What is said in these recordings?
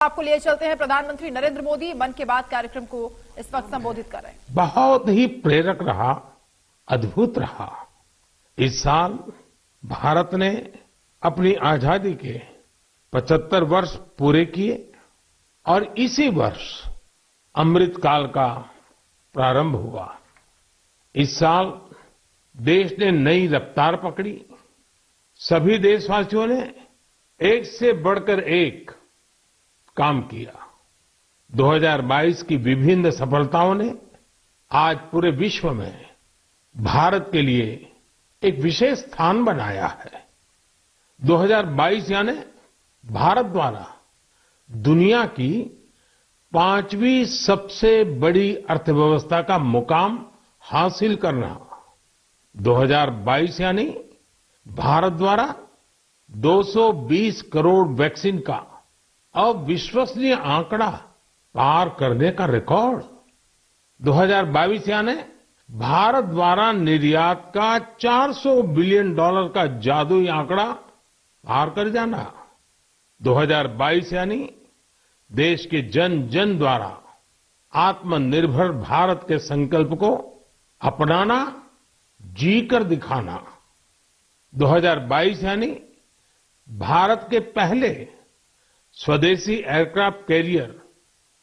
आपको लिए चलते हैं। प्रधानमंत्री नरेंद्र मोदी मन की बात कार्यक्रम को इस वक्त संबोधित कर रहे हैं। बहुत ही प्रेरक रहा, अद्भुत रहा। इस साल भारत ने अपनी आजादी के 75 वर्ष पूरे किए और इसी वर्ष अमृत काल का प्रारंभ हुआ। इस साल देश ने नई रफ्तार पकड़ी। सभी देशवासियों ने एक से बढ़कर एक काम किया। 2022 की विभिन्न सफलताओं ने आज पूरे विश्व में भारत के लिए एक विशेष स्थान बनाया है। 2022 यानी भारत द्वारा दुनिया की 5वीं सबसे बड़ी अर्थव्यवस्था का मुकाम हासिल करना। 2022 यानी भारत द्वारा 220 करोड़ वैक्सीन का अविश्वसनीय आंकड़ा पार करने का रिकॉर्ड। 2022 यानी भारत द्वारा निर्यात का $400 बिलियन का जादुई आंकड़ा पार कर जाना। 2022 यानी देश के जन जन द्वारा आत्मनिर्भर भारत के संकल्प को अपनाना, जीकर दिखाना। 2022 यानी भारत के पहले स्वदेशी एयरक्राफ्ट कैरियर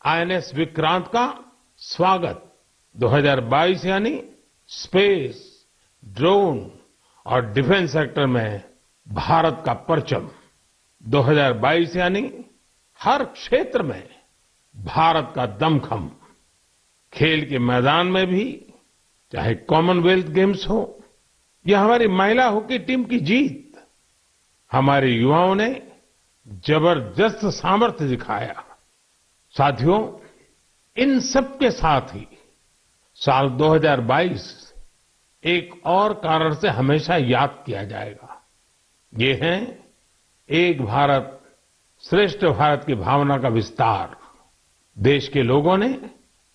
आईएनएस विक्रांत का स्वागत। 2022 यानी स्पेस, ड्रोन और डिफेंस सेक्टर में भारत का परचम। 2022 यानी हर क्षेत्र में भारत का दमखम। खेल के मैदान में भी, चाहे कॉमनवेल्थ गेम्स हो या हमारी महिला हॉकी टीम की जीत, हमारे युवाओं ने जबरदस्त सामर्थ्य दिखाया। साथियों, इन सब के साथ ही साल 2022 एक और कारण से हमेशा याद किया जाएगा। ये है एक भारत श्रेष्ठ भारत की भावना का विस्तार। देश के लोगों ने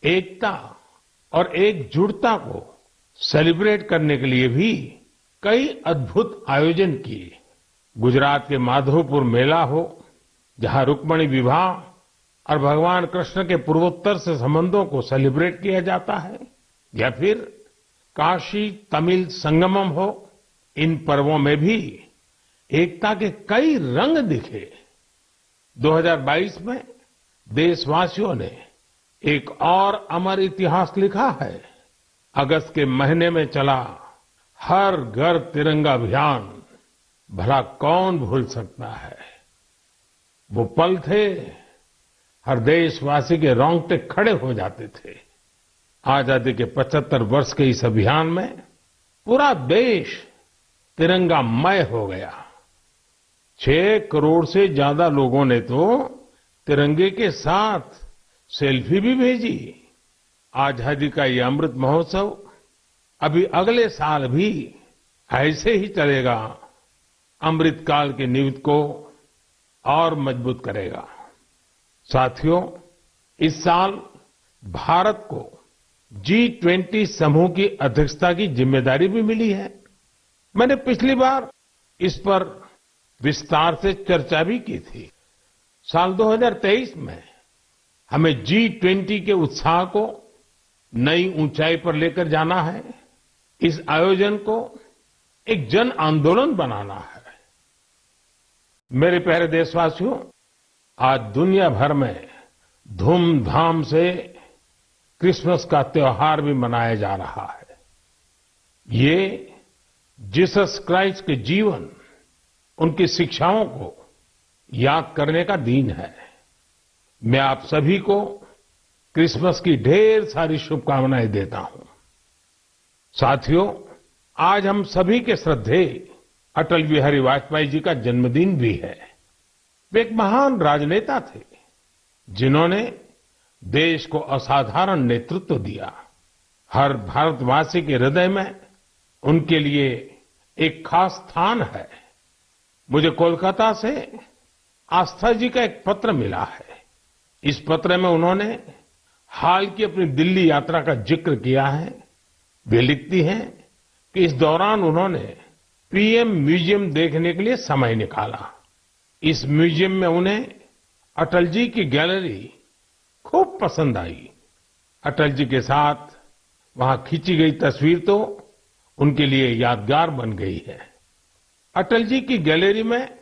एकता और एकजुटता को सेलिब्रेट करने के लिए भी कई अद्भुत आयोजन किए। गुजरात के माधवपुर मेला हो, जहां रुक्मिणी विवाह और भगवान कृष्ण के पूर्वोत्तर से संबंधों को सेलिब्रेट किया जाता है, या फिर काशी तमिल संगमम हो, इन पर्वों में भी एकता के कई रंग दिखे। 2022 में देशवासियों ने एक और अमर इतिहास लिखा है। अगस्त के महीने में चला हर घर तिरंगा अभियान, भला कौन भूल सकता है। वो पल थे, हर देशवासी के रोंगटे खड़े हो जाते थे। आजादी के 75 वर्ष के इस अभियान में पूरा देश तिरंगामय हो गया। 6 करोड़ से ज्यादा लोगों ने तो तिरंगे के साथ सेल्फी भी भेजी। आजादी का ये अमृत महोत्सव अभी अगले साल भी ऐसे ही चलेगा। अमृत काल की नींव को और मजबूत करेगा। साथियों, इस साल भारत को G20 समूह की अध्यक्षता की जिम्मेदारी भी मिली है। मैंने पिछली बार इस पर विस्तार से चर्चा भी की थी। साल 2023 में हमें G20 के उत्साह को नई ऊंचाई पर लेकर जाना है। इस आयोजन को एक जन आंदोलन बनाना है। मेरे प्यारे देशवासियों, आज दुनिया भर में धूमधाम से क्रिसमस का त्योहार भी मनाया जा रहा है। ये जीसस क्राइस्ट के जीवन, उनकी शिक्षाओं को याद करने का दिन है। मैं आप सभी को क्रिसमस की ढेर सारी शुभकामनाएं देता हूं। साथियों, आज हम सभी के श्रद्धेय अटल बिहारी वाजपेयी जी का जन्मदिन भी है। वे एक महान राजनेता थे, जिन्होंने देश को असाधारण नेतृत्व दिया। हर भारतवासी के हृदय में उनके लिए एक खास स्थान है। मुझे कोलकाता से आस्था जी का एक पत्र मिला है। इस पत्र में उन्होंने हाल की अपनी दिल्ली यात्रा का जिक्र किया है। वे लिखती हैं कि इस दौरान उन्होंने पीएम म्यूजियम देखने के लिए समय निकाला। इस म्यूजियम में उन्हें अटल जी की गैलरी खूब पसंद आई। अटल जी के साथ वहां खींची गई तस्वीर तो उनके लिए यादगार बन गई है। अटल जी की गैलरी में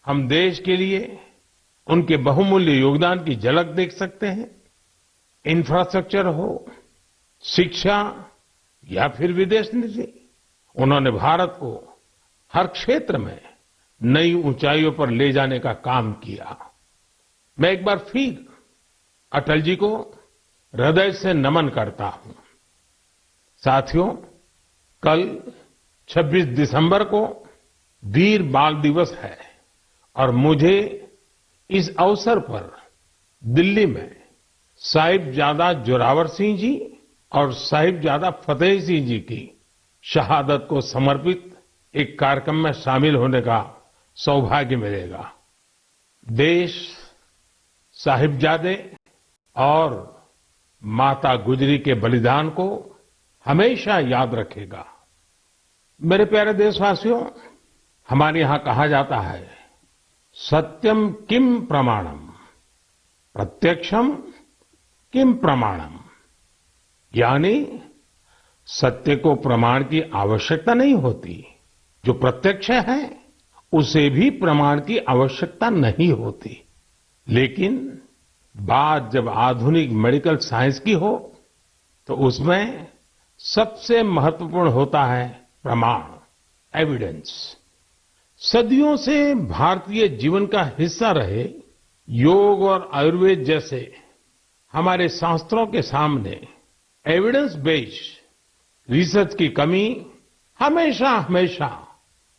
हम देश के लिए उनके बहुमूल्य योगदान की झलक देख सकते हैं। इंफ्रास्ट्रक्चर हो, शिक्षा या फिर विदेश नीति, उन्होंने भारत को हर क्षेत्र में नई ऊंचाइयों पर ले जाने का काम किया। मैं एक बार फिर अटल जी को हृदय से नमन करता हूं। साथियों, कल 26 दिसंबर को वीर बाल दिवस है और मुझे इस अवसर पर दिल्ली में साहिबजादा जोरावर सिंह जी और साहिबजादा फतेह सिंह जी की शहादत को समर्पित एक कार्यक्रम में शामिल होने का सौभाग्य मिलेगा। देश साहिबजादे और माता गुजरी के बलिदान को हमेशा याद रखेगा। मेरे प्यारे देशवासियों, हमारे यहां कहा जाता है, सत्यम किम प्रमाणम, प्रत्यक्षम किम प्रमाणम, यानी सत्य को प्रमाण की आवश्यकता नहीं होती। जो प्रत्यक्ष है उसे भी प्रमाण की आवश्यकता नहीं होती। लेकिन बात जब आधुनिक मेडिकल साइंस की हो तो उसमें सबसे महत्वपूर्ण होता है प्रमाण, एविडेंस। सदियों से भारतीय जीवन का हिस्सा रहे योग और आयुर्वेद जैसे हमारे शास्त्रों के सामने एविडेंस बेस्ड रिसर्च की कमी हमेशा हमेशा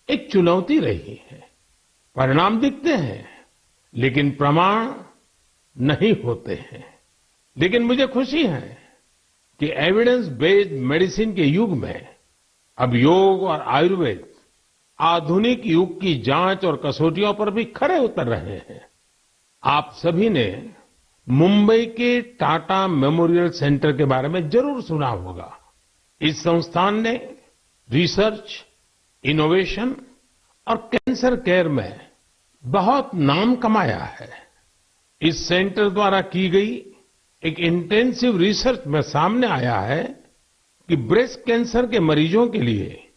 एक चुनौती रही है। परिणाम दिखते हैं लेकिन प्रमाण नहीं होते हैं। लेकिन मुझे खुशी है कि एविडेंस बेस्ड मेडिसिन के युग में अब योग और आयुर्वेद आधुनिक युग की जांच और कसौटियों पर भी खरे उतर रहे हैं। आप सभी ने मुंबई के टाटा मेमोरियल सेंटर के बारे में जरूर सुना होगा। इस संस्थान ने रिसर्च, इनोवेशन और कैंसर केयर में बहुत नाम कमाया है। इस सेंटर द्वारा की गई एक इंटेंसिव रिसर्च में सामने आया है कि ब्रेस्ट कैंसर के मरीजों के लिए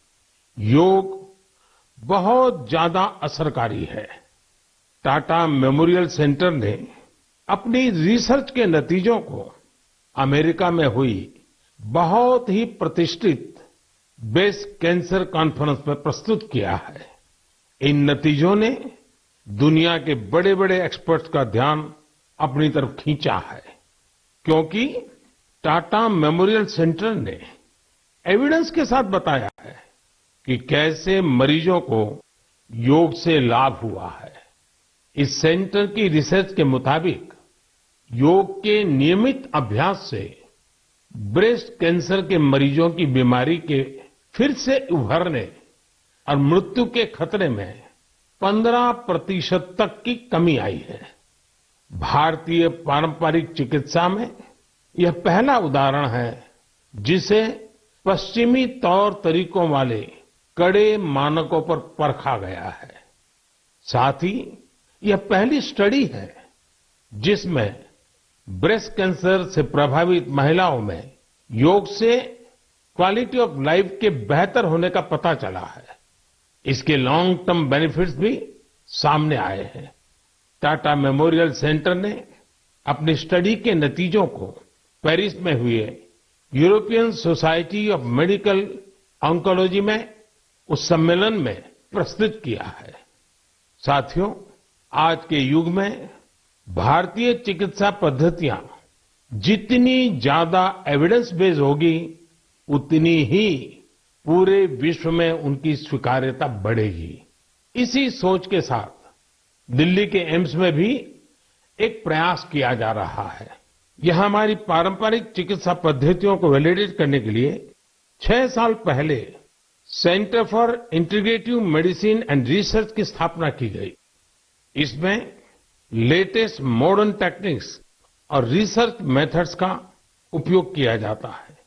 योग बहुत ज्यादा असरकारी है। टाटा मेमोरियल सेंटर ने अपनी रिसर्च के नतीजों को अमेरिका में हुई बहुत ही प्रतिष्ठित ब्रेस्ट कैंसर कॉन्फ्रेंस में प्रस्तुत किया है। इन नतीजों ने दुनिया के बड़े बड़े एक्सपर्ट्स का ध्यान अपनी तरफ खींचा है, क्योंकि टाटा मेमोरियल सेंटर ने एविडेंस के साथ बताया है कि कैसे मरीजों को योग से लाभ हुआ है। इस सेंटर की रिसर्च के मुताबिक योग के नियमित अभ्यास से ब्रेस्ट कैंसर के मरीजों की बीमारी के फिर से उभरने और मृत्यु के खतरे में 15% तक की कमी आई है। भारतीय पारंपरिक चिकित्सा में यह पहला उदाहरण है जिसे पश्चिमी तौर तरीकों वाले कड़े मानकों पर परखा गया है। साथ ही यह पहली स्टडी है जिसमें ब्रेस्ट कैंसर से प्रभावित महिलाओं में योग से क्वालिटी ऑफ लाइफ के बेहतर होने का पता चला है। इसके लॉन्ग टर्म बेनिफिट्स भी सामने आए हैं। टाटा मेमोरियल सेंटर ने अपनी स्टडी के नतीजों को पेरिस में हुए European society of medical oncology में उस सम्मेलन में प्रस्तुत किया है। साथियों, आज के युग में भारतीय चिकित्सा पद्धतियां जितनी ज्यादा एविडेंस बेस्ड होगी उतनी ही पूरे विश्व में उनकी स्वीकार्यता बढ़ेगी। इसी सोच के साथ दिल्ली के एम्स में भी एक प्रयास किया जा रहा है। यहां हमारी पारंपरिक चिकित्सा पद्धतियों को वैलिडेट करने के लिए 6 साल पहले centre for integrative medicine and research की स्थापना की गई। इसमें लेटेस्ट मॉडर्न टेक्निक्स और रिसर्च मेथड्स का उपयोग किया जाता है।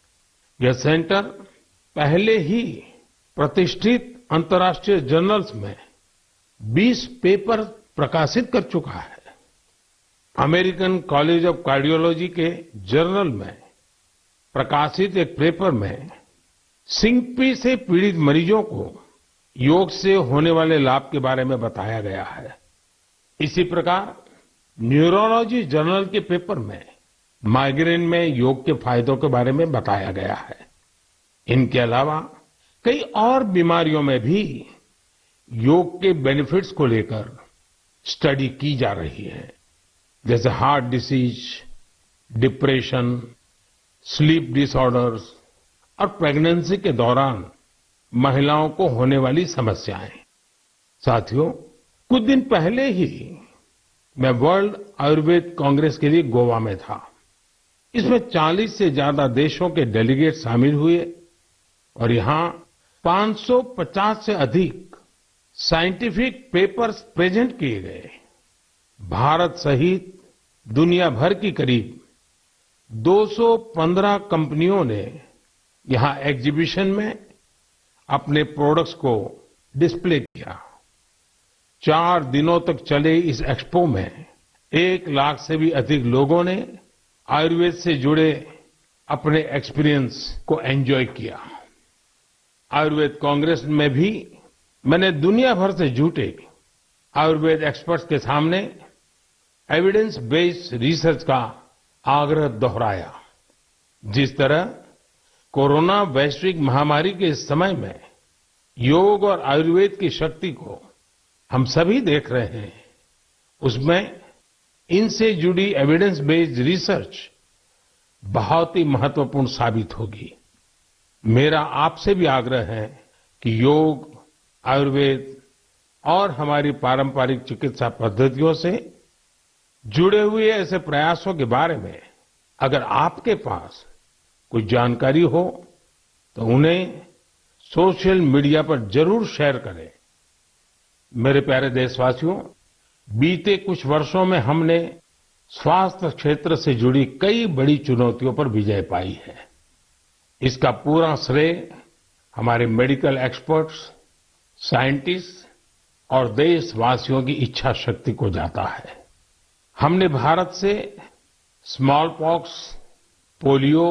यह सेंटर पहले ही प्रतिष्ठित अंतर्राष्ट्रीय जर्नल्स में 20 पेपर प्रकाशित कर चुका है। अमेरिकन कॉलेज ऑफ कार्डियोलॉजी के जर्नल में प्रकाशित एक पेपर में सिंकपी से पीड़ित मरीजों को योग से होने वाले लाभ के बारे में बताया गया है। इसी प्रकार न्यूरोलॉजी जर्नल के पेपर में माइग्रेन में योग के फायदों के बारे में बताया गया है। इनके अलावा कई और बीमारियों में भी योग के बेनिफिट्स को लेकर स्टडी की जा रही है, जैसे heart disease, depression, sleep disorders और प्रेगनेंसी के दौरान महिलाओं को होने वाली समस्याएं। साथियों, कुछ दिन पहले ही मैं वर्ल्ड आयुर्वेद कांग्रेस के लिए गोवा में था। इसमें 40 से ज्यादा देशों के डेलीगेट शामिल हुए और यहां 550 से अधिक साइंटिफिक पेपर्स प्रेजेंट किए गए। भारत सहित दुनिया भर की करीब 215 कंपनियों ने यहां एग्जीबिशन में अपने प्रोडक्ट्स को डिस्प्ले किया। 4 दिनों तक चले इस एक्सपो में 1 लाख से भी अधिक लोगों ने आयुर्वेद से जुड़े अपने एक्सपीरियंस को एंजॉय किया। आयुर्वेद कांग्रेस में भी मैंने दुनिया भर से जुटे आयुर्वेद एक्सपर्ट्स के सामने एविडेंस बेस्ड रिसर्च का आग्रह दोहराया। जिस तरह कोरोना वैश्विक महामारी के इस समय में योग और आयुर्वेद की शक्ति को हम सभी देख रहे हैं, उसमें इनसे जुड़ी एविडेंस बेस्ड रिसर्च बहुत ही महत्वपूर्ण साबित होगी। मेरा आपसे भी आग्रह है कि योग, आयुर्वेद और हमारी पारंपरिक चिकित्सा पद्धतियों से जुड़े हुए ऐसे प्रयासों के बारे में अगर आपके पास कोई जानकारी हो तो उन्हें सोशल मीडिया पर जरूर शेयर करें। मेरे प्यारे देशवासियों, बीते कुछ वर्षों में हमने स्वास्थ्य क्षेत्र से जुड़ी कई बड़ी चुनौतियों पर विजय पाई है। इसका पूरा श्रेय हमारे मेडिकल एक्सपर्ट्स, साइंटिस्ट और देशवासियों की इच्छा शक्ति को जाता है। हमने भारत से स्मॉल पॉक्स, पोलियो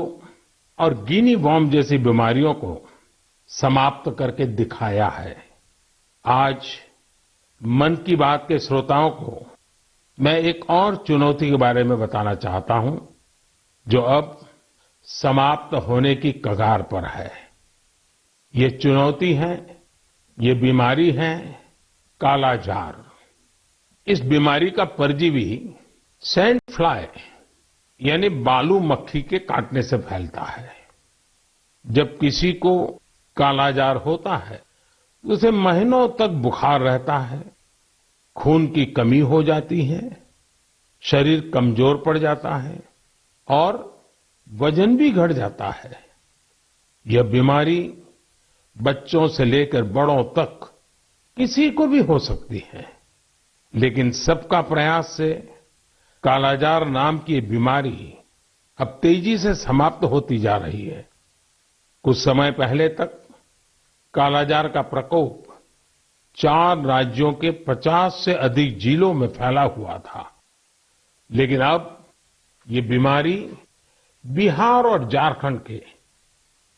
और गिनी वॉर्म जैसी बीमारियों को समाप्त करके दिखाया है। आज मन की बात के श्रोताओं को मैं एक और चुनौती के बारे में बताना चाहता हूं, जो अब समाप्त होने की कगार पर है। ये चुनौती है, ये बीमारी है कालाजार। इस बीमारी का परजीवी सैंड फ्लाई यानी बालू मक्खी के काटने से फैलता है। जब किसी को कालाजार होता है तो उसे महीनों तक बुखार रहता है, खून की कमी हो जाती है, शरीर कमजोर पड़ जाता है और वजन भी घट जाता है। यह बीमारी बच्चों से लेकर बड़ों तक किसी को भी हो सकती है, लेकिन सबका प्रयास से कालाजार नाम की ये बीमारी अब तेजी से समाप्त होती जा रही है। कुछ समय पहले तक कालाजार का प्रकोप 4 राज्यों के 50 से अधिक जिलों में फैला हुआ था, लेकिन अब ये बीमारी बिहार और झारखंड के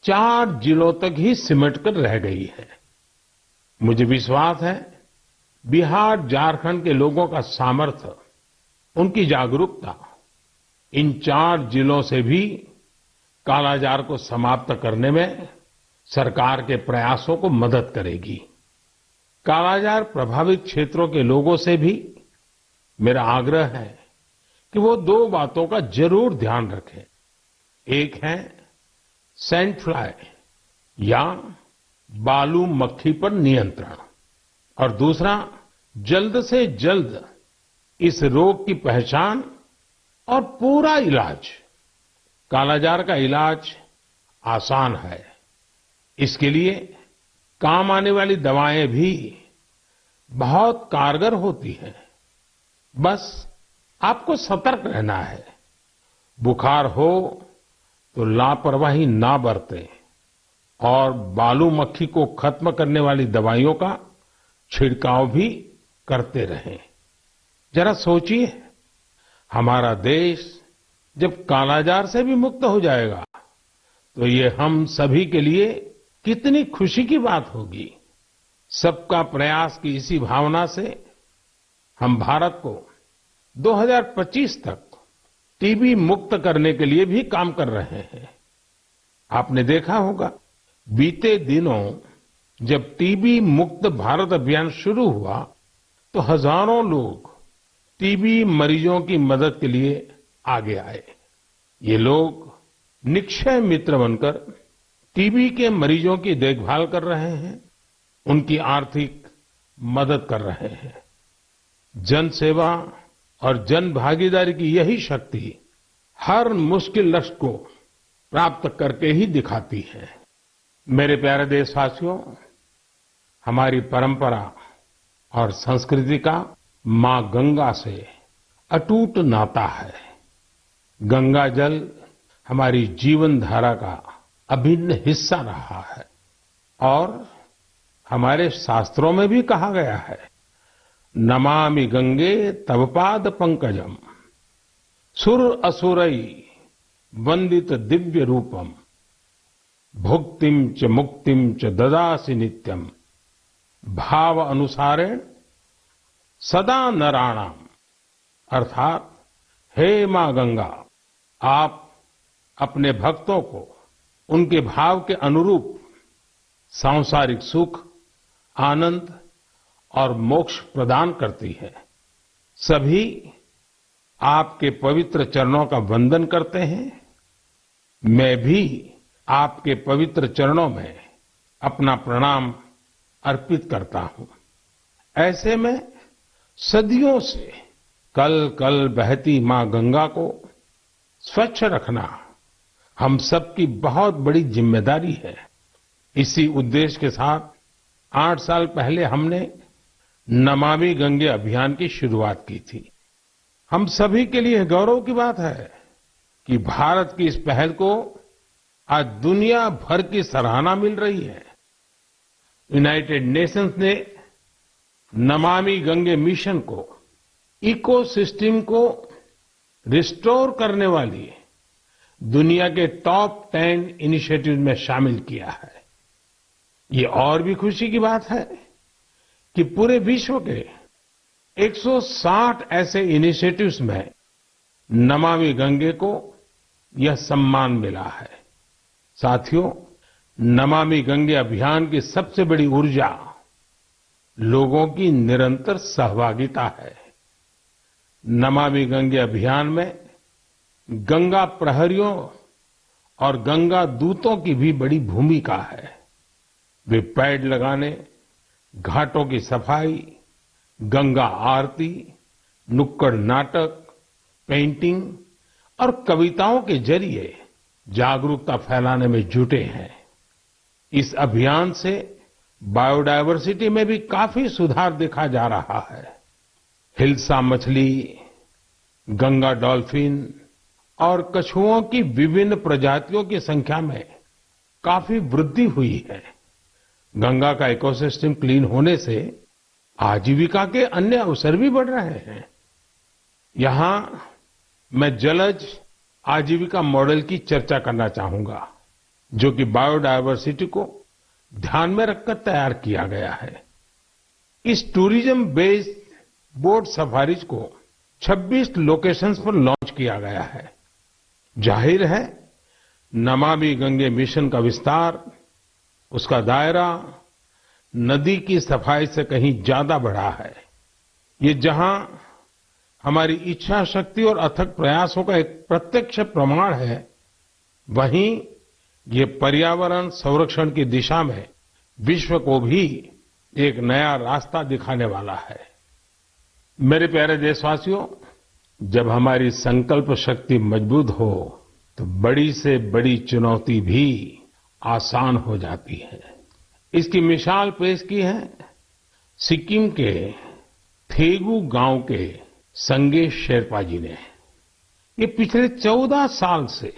4 जिलों तक ही सिमटकर रह गई है। मुझे विश्वास है बिहार, झारखंड के लोगों का सामर्थ्य, उनकी जागरूकता इन 4 जिलों से भी कालाजार को समाप्त करने में सरकार के प्रयासों को मदद करेगी। कालाजार प्रभावित क्षेत्रों के लोगों से भी मेरा आग्रह है कि वो 2 बातों का जरूर ध्यान रखें। एक है सैंड फ्लाई या बालू मक्खी पर नियंत्रण और दूसरा जल्द से जल्द इस रोग की पहचान और पूरा इलाज। कालाजार का इलाज आसान है, इसके लिए काम आने वाली दवाएं भी बहुत कारगर होती हैं। बस आपको सतर्क रहना है। बुखार हो तो लापरवाही ना बरतें और बालू मक्खी को खत्म करने वाली दवाइयों का छिड़काव भी करते रहें। जरा सोचिए, हमारा देश जब कालाजार से भी मुक्त हो जाएगा तो ये हम सभी के लिए कितनी खुशी की बात होगी। सबका प्रयास की इसी भावना से हम भारत को 2025 तक टीबी मुक्त करने के लिए भी काम कर रहे हैं। आपने देखा होगा, बीते दिनों जब टीबी मुक्त भारत अभियान शुरू हुआ तो हजारों लोग टीबी मरीजों की मदद के लिए आगे आए। ये लोग निक्षय मित्र बनकर टीबी के मरीजों की देखभाल कर रहे हैं, उनकी आर्थिक मदद कर रहे हैं। जन सेवा और जन भागीदारी की यही शक्ति हर मुश्किल लक्ष्य को प्राप्त करके ही दिखाती है। मेरे प्यारे देशवासियों, हमारी परंपरा और संस्कृति का मां गंगा से अटूट नाता है। गंगा जल हमारी जीवन धारा का अभिन्न हिस्सा रहा है और हमारे शास्त्रों में भी कहा गया है, नमामि गंगे तव पाद पंकजम सुर असुरई वंदित दिव्य रूपम भुक्तिम च मुक्तिम च ददासि नित्यम भाव अनुसारेण सदा नराणाम। अर्थात, हे मां गंगा, आप अपने भक्तों को उनके भाव के अनुरूप सांसारिक सुख, आनंद और मोक्ष प्रदान करती है। सभी आपके पवित्र चरणों का वंदन करते हैं। मैं भी आपके पवित्र चरणों में अपना प्रणाम अर्पित करता हूं। ऐसे में सदियों से कल कल बहती मां गंगा को स्वच्छ रखना हम सबकी बहुत बड़ी जिम्मेदारी है। इसी उद्देश्य के साथ 8 साल पहले हमने नमामि गंगे अभियान की शुरुआत की थी। हम सभी के लिए गौरव की बात है कि भारत की इस पहल को आज दुनिया भर की सराहना मिल रही है। यूनाइटेड नेशंस ने नमामि गंगे मिशन को इकोसिस्टम को रिस्टोर करने वाली दुनिया के टॉप 10 इनिशिएटिव में शामिल किया है। ये और भी खुशी की बात है कि पूरे विश्व के 160 ऐसे इनिशिएटिव्स में नमामि गंगे को यह सम्मान मिला है। साथियों, नमामि गंगे अभियान की सबसे बड़ी ऊर्जा लोगों की निरंतर सहभागिता है। नमामि गंगे अभियान में गंगा प्रहरियों और गंगा दूतों की भी बड़ी भूमिका है। वे पेड़ लगाने, घाटों की सफाई, गंगा आरती, नुक्कड़ नाटक, पेंटिंग और कविताओं के जरिए जागरूकता फैलाने में जुटे हैं। इस अभियान से बायोडायवर्सिटी में भी काफी सुधार देखा जा रहा है। हिल्सा मछली, गंगा डॉल्फिन और कछुओं की विभिन्न प्रजातियों की संख्या में काफी वृद्धि हुई है। गंगा का इकोसिस्टम क्लीन होने से आजीविका के अन्य अवसर भी बढ़ रहे हैं। यहां मैं जलज आजीविका मॉडल की चर्चा करना चाहूंगा, जो कि बायोडायवर्सिटी को ध्यान में रखकर तैयार किया गया है। इस टूरिज्म बेस्ड बोट सफारीज को 26 लोकेशंस पर लॉन्च किया गया है। जाहिर है, नमामि गंगे मिशन का विस्तार, उसका दायरा नदी की सफाई से कहीं ज्यादा बढ़ा है। ये जहां हमारी इच्छा शक्ति और अथक प्रयासों का एक प्रत्यक्ष प्रमाण है, वहीं ये पर्यावरण संरक्षण की दिशा में विश्व को भी एक नया रास्ता दिखाने वाला है। मेरे प्यारे देशवासियों, जब हमारी संकल्प शक्ति मजबूत हो तो बड़ी से बड़ी चुनौती भी आसान हो जाती है। इसकी मिसाल पेश की है सिक्किम के थेगू गांव के संगे शेरपा जी ने। ये पिछले 14 साल से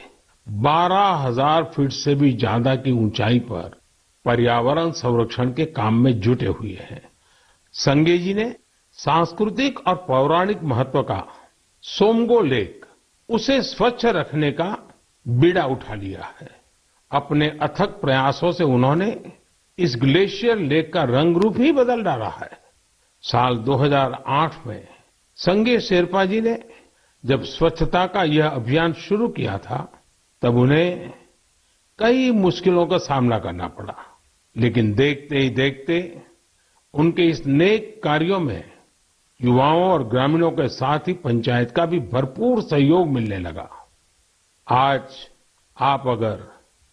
12,000 फीट से भी ज्यादा की ऊंचाई पर पर्यावरण संरक्षण के काम में जुटे हुए हैं। संगे जी ने सांस्कृतिक और पौराणिक महत्व का सोमगो लेक, उसे स्वच्छ रखने का बीड़ा उठा लिया है। अपने अथक प्रयासों से उन्होंने इस ग्लेशियर लेक का रंग रूप ही बदल डाला है। साल 2008 में संगे शेरपा जी ने जब स्वच्छता का यह अभियान शुरू किया था, तब उन्हें कई मुश्किलों का सामना करना पड़ा, लेकिन देखते ही देखते उनके इस नेक कार्यों में युवाओं और ग्रामीणों के साथ ही पंचायत का भी भरपूर सहयोग मिलने लगा। आज आप अगर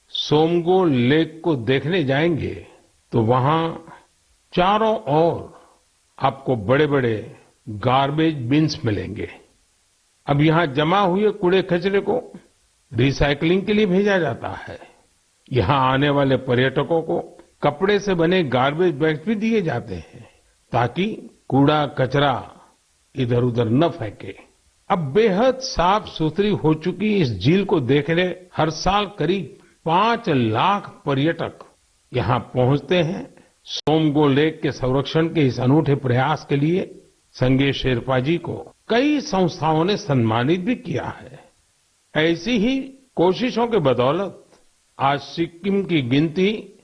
सोमगो लेक को देखने जाएंगे तो वहां चारों ओर आपको बड़े-बड़े गार्बेज बिन्स मिलेंगे। अब यहां जमा हुए कूड़े कचरे को रिसाइकलिंग के लिए भेजा जाता है। यहां आने वाले पर्यटकों को कपड़े से बने गार्बेज बैग्स भी दिए जाते हैं, ताकि कूड़ा कचरा इधर उधर न फेंके। अब बेहद साफ सुथरी हो चुकी इस झील को देखने हर साल करीब 5 लाख पर्यटक यहां पहुंचते हैं। सोमगो लेक के संरक्षण के इस अनूठे प्रयास के लिए संगे शेरपा जी को कई संस्थाओं ने सम्मानित भी किया है। ऐसी ही कोशिशों के बदौलत आज सिक्किम की गिनती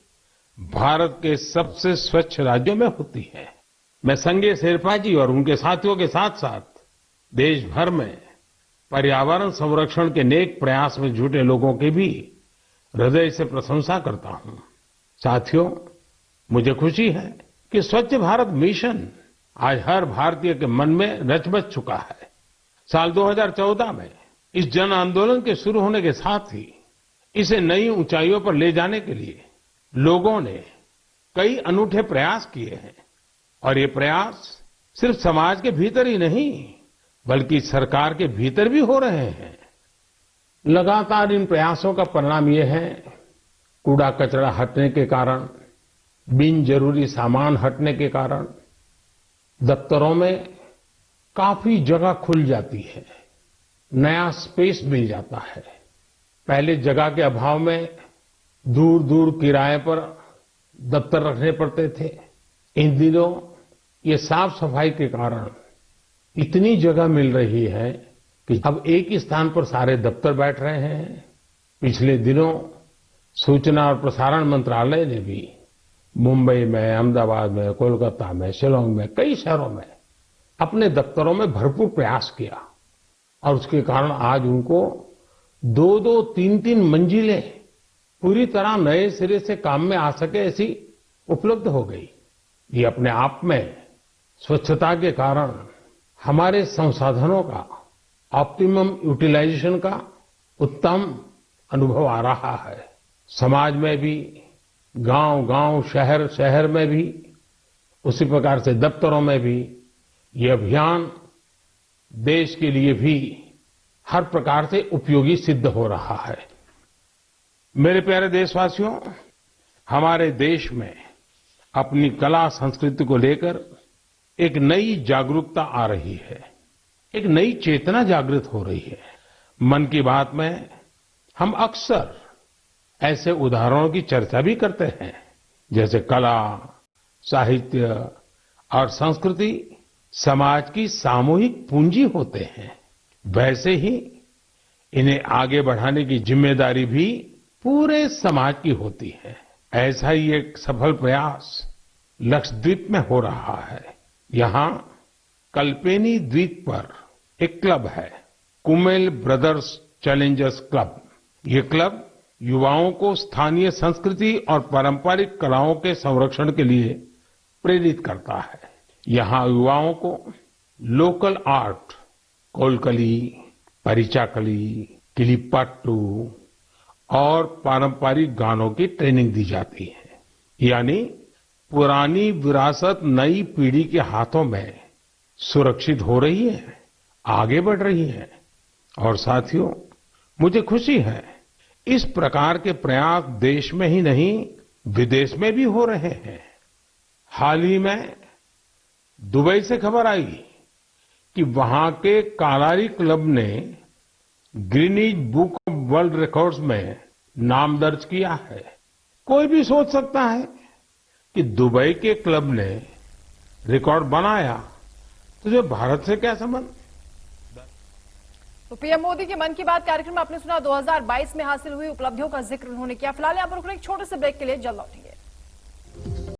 भारत के सबसे स्वच्छ राज्यों में होती है। मैं संगे शेरपा जी और उनके साथियों के साथ साथ देश भर में पर्यावरण संरक्षण के नेक प्रयास में जुटे लोगों की भी हृदय से प्रशंसा करता हूं। साथियों, मुझे खुशी है कि स्वच्छ भारत मिशन आज हर भारतीय के मन में रच बस चुका है। साल 2014 में इस जन आंदोलन के शुरू होने के साथ ही इसे नई ऊंचाइयों पर ले जाने के लिए लोगों ने कई अनूठे प्रयास किए हैं, और ये प्रयास सिर्फ समाज के भीतर ही नहीं बल्कि सरकार के भीतर भी हो रहे हैं। लगातार इन प्रयासों का परिणाम ये है, कूड़ा कचरा हटने के कारण, बिन जरूरी सामान हटने के कारण दफ्तरों में काफी जगह खुल जाती है, नया स्पेस मिल जाता है। पहले जगह के अभाव में दूर दूर किराए पर दफ्तर रखने पड़ते थे। इन दिनों ये साफ सफाई के कारण इतनी जगह मिल रही है कि अब एक ही स्थान पर सारे दफ्तर बैठ रहे हैं। पिछले दिनों सूचना और प्रसारण मंत्रालय ने भी मुंबई में, अहमदाबाद में, कोलकाता में, शिलांग में, कई शहरों में अपने दफ्तरों में भरपूर प्रयास किया, और उसके कारण आज उनको 2-2, 3-3 मंजिलें पूरी तरह नए सिरे से काम में आ सके ऐसी उपलब्ध हो गई। ये अपने आप में स्वच्छता के कारण हमारे संसाधनों का ऑप्टिमम यूटिलाइजेशन का उत्तम अनुभव आ रहा है। समाज में भी, गांव-गांव, शहर-शहर में भी, उसी प्रकार से दफ्तरों में भी ये अभियान देश के लिए भी हर प्रकार से उपयोगी सिद्ध हो रहा है। मेरे प्यारे देशवासियों, हमारे देश में अपनी कला संस्कृति को लेकर एक नई जागरूकता आ रही है, एक नई चेतना जागृत हो रही है। मन की बात में हम अक्सर ऐसे उदाहरणों की चर्चा भी करते हैं, जैसे कला, साहित्य और संस्कृति समाज की सामूहिक पूंजी होते हैं। वैसे ही इन्हें आगे बढ़ाने की जिम्मेदारी भी पूरे समाज की होती है। ऐसा ही एक सफल प्रयास लक्षद्वीप में हो रहा है। यहाँ कल्पेनी द्वीप पर एक क्लब है, कुमेल ब्रदर्स चैलेंजर्स क्लब। ये क्लब युवाओं को स्थानीय संस्कृति और पारंपरिक कलाओं के संरक्षण के लिए प्रेरित करता है। यहाँ युवाओं को लोकल आर्ट, कोलकली, परिचाकली, किलिपट्टू और पारंपरिक गानों की ट्रेनिंग दी जाती है। यानी पुरानी विरासत नई पीढ़ी के हाथों में सुरक्षित हो रही है, आगे बढ़ रही है। और साथियों, मुझे खुशी है इस प्रकार के प्रयास देश में ही नहीं विदेश में भी हो रहे हैं। हाल ही में दुबई से खबर आई कि वहां के कालारी क्लब ने Guinness book of world records में नाम दर्ज किया है। कोई भी सोच सकता है कि दुबई के क्लब ने रिकॉर्ड बनाया तो जो भारत से क्या संबंध। तो पीएम मोदी के मन की बात कार्यक्रम में आपने सुना 2022 में हासिल हुई उपलब्धियों का जिक्र उन्होंने किया। फिलहाल यहाँ पर रुकने एक छोटे से ब्रेक के लिए जल्द लौटेंगे।